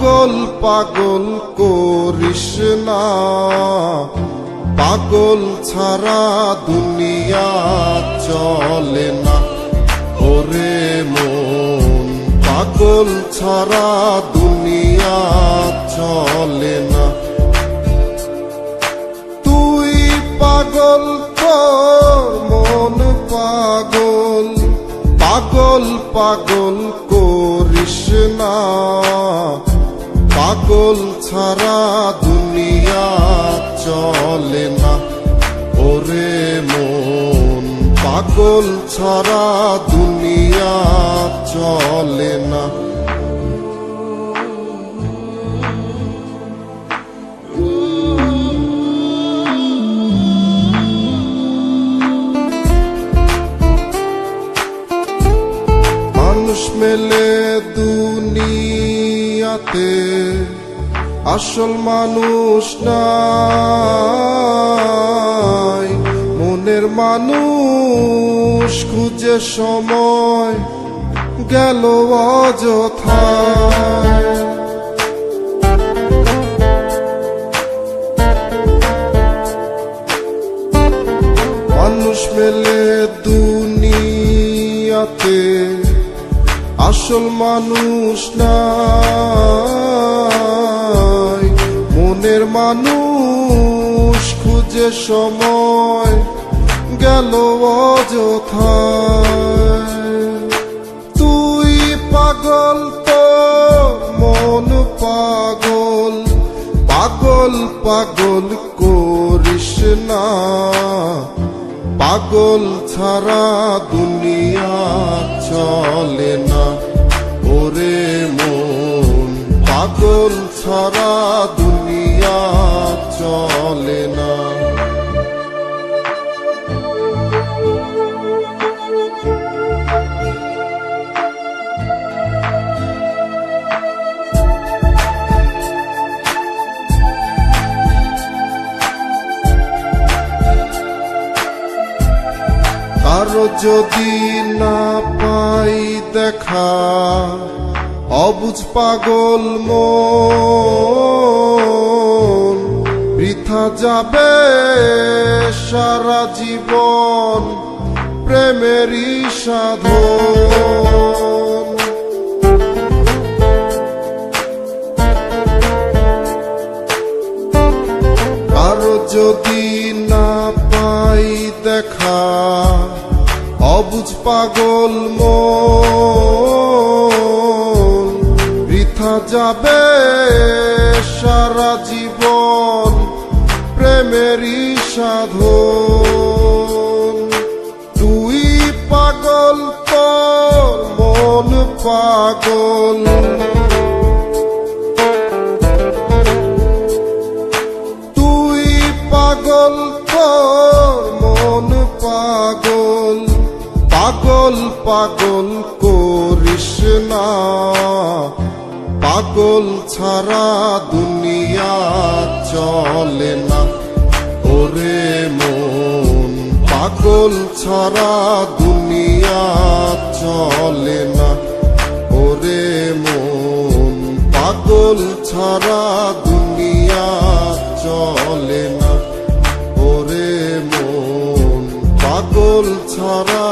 পাগল পাগল করিস না, পাগল ছাড়া দুনিয়া চলে না। ওরে মন, পাগল ছাড়া দুনিয়া চলে না। তুই পাগল তোর মন পাগল, পাগল পাগল করিস না, পাগল ছাড়া দুনিয়া চলে না। ওরে মন, পাগল ছাড়া দুনিয়া চলে না। মানুষ মেলে দুনিয়াতে, আসল মানুষ নাই। মনের মানুষ খুঁজে সময় গেল অযথায়। মানুষ মেলে দুনিয়াতে, আসল মানুষ নাই। মনের মানুষ খুঁজে সময় গেল অযথায়। তুই পাগল তো মন পাগল, পাগল পাগল করিস না, পাগল ছাড়া দুনিয়া চলে না। ওরে মন, পাগল ছাড়া দুনিয়া চলে না। কারো যদি না পাই দেখা, অবুঝ পাগল মন, বৃথা যাবে সারা জীবন প্রেমেরই সাধন। কারো যদি না পাই দেখা, অবুঝ পাগল মন, বৃথা যাবে সারা জীবন প্রেমেরই সাধন। তুই পাগল তোর মন পাগল, তুই পাগল তোর মন পাগল, পাগল পাগল করিস না, পাগল ছাড়া দুনিয়া চলে না। ওরে মন, পাগল ছাড়া দুনিয়া চলে না। ওরে মন, পাগল ছাড়া দুনিয়া চলে না। ওরে মন, পাগল ছাড়া